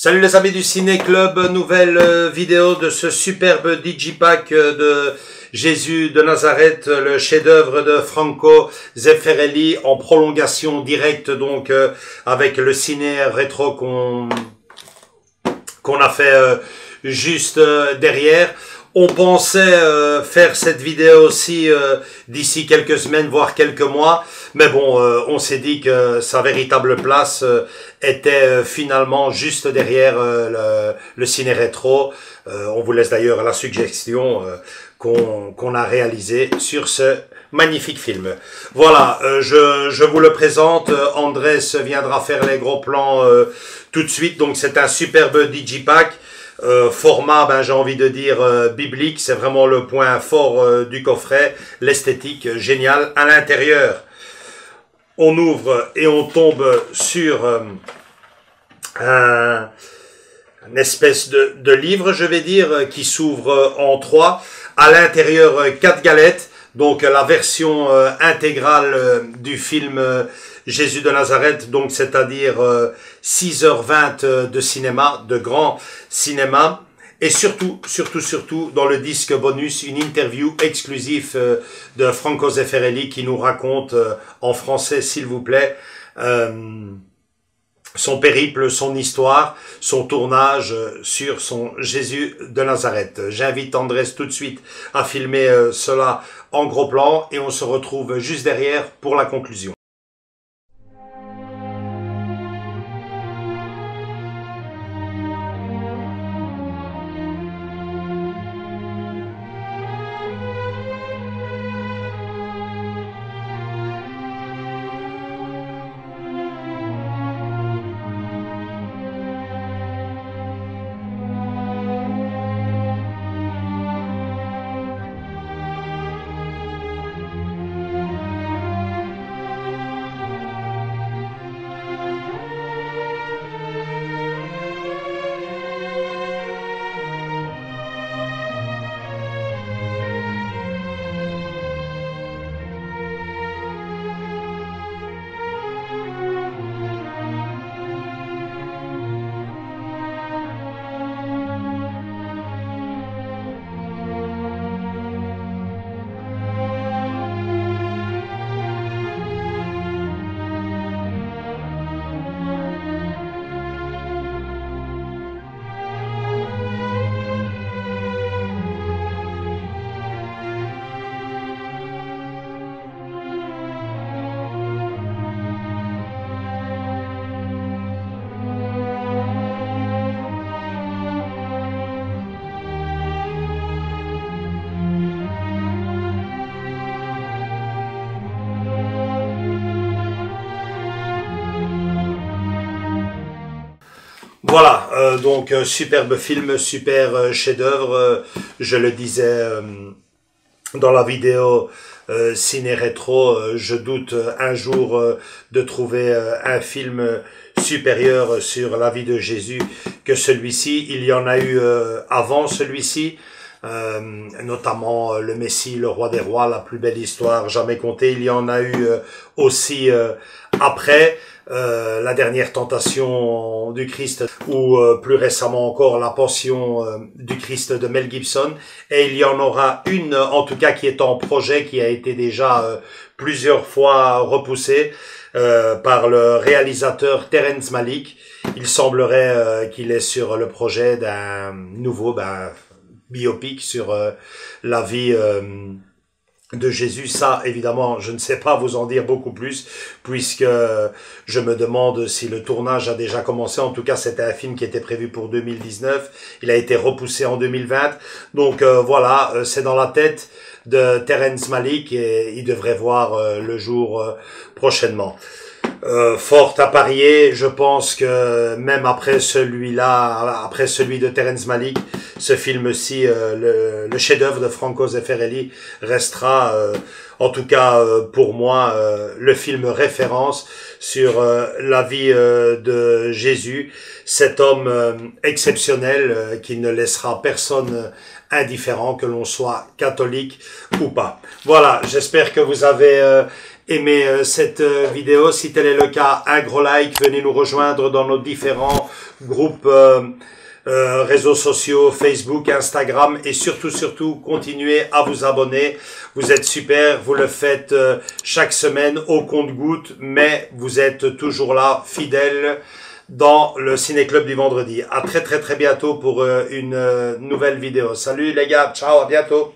Salut les amis du Ciné Club, nouvelle vidéo de ce superbe digipack de Jésus de Nazareth, le chef-d'œuvre de Franco Zeffirelli en prolongation directe donc avec le ciné rétro qu'on a fait juste derrière. On pensait faire cette vidéo aussi d'ici quelques semaines, voire quelques mois. Mais bon, on s'est dit que sa véritable place était finalement juste derrière le ciné rétro. On vous laisse d'ailleurs la suggestion qu'on a réalisée sur ce magnifique film. Voilà, je vous le présente. Andrés viendra faire les gros plans tout de suite. Donc c'est un superbe digipack. Format, j'ai envie de dire biblique, c'est vraiment le point fort du coffret, l'esthétique géniale. À l'intérieur, on ouvre et on tombe sur une espèce de livre, je vais dire, qui s'ouvre en trois. À l'intérieur, 4 galettes, donc la version intégrale du film Jésus de Nazareth, donc c'est-à-dire 6h20 de cinéma, de grand cinéma, et surtout, dans le disque bonus, une interview exclusive de Franco Zeffirelli qui nous raconte, en français s'il vous plaît, son périple, son histoire, son tournage sur son Jésus de Nazareth. J'invite Andrés tout de suite à filmer cela en gros plan et on se retrouve juste derrière pour la conclusion. Voilà, donc superbe film, super chef-d'œuvre. Je le disais dans la vidéo ciné rétro, je doute un jour de trouver un film supérieur sur la vie de Jésus que celui-ci. Il y en a eu avant celui-ci, notamment le Messie, le roi des rois, la plus belle histoire jamais contée. Il y en a eu aussi après. La dernière tentation du Christ ou plus récemment encore la passion du Christ de Mel Gibson, et il y en aura une en tout cas qui est en projet, qui a été déjà plusieurs fois repoussée par le réalisateur Terrence Malick. Il semblerait qu'il est sur le projet d'un nouveau biopic sur la vie de Jésus. Ça, évidemment, je ne sais pas vous en dire beaucoup plus, puisque je me demande si le tournage a déjà commencé. En tout cas, c'était un film qui était prévu pour 2019. Il a été repoussé en 2020. Donc voilà, c'est dans la tête de Terrence Malick et il devrait voir le jour prochainement. Fort à parier, je pense que même après celui-là, après celui de Terrence Malick, ce film-ci, le chef-d'œuvre de Franco Zeffirelli restera, en tout cas pour moi, le film référence sur la vie de Jésus, cet homme exceptionnel qui ne laissera personne indifférent que l'on soit catholique ou pas. Voilà, j'espère que vous avez aimé cette vidéo. Si tel est le cas, un gros like, venez nous rejoindre dans nos différents groupes réseaux sociaux, Facebook, Instagram, et surtout, continuez à vous abonner. Vous êtes super, vous le faites chaque semaine au compte-gouttes, mais vous êtes toujours là, fidèles, dans le Ciné-Club du vendredi. À très bientôt pour une nouvelle vidéo. Salut les gars, ciao, à bientôt.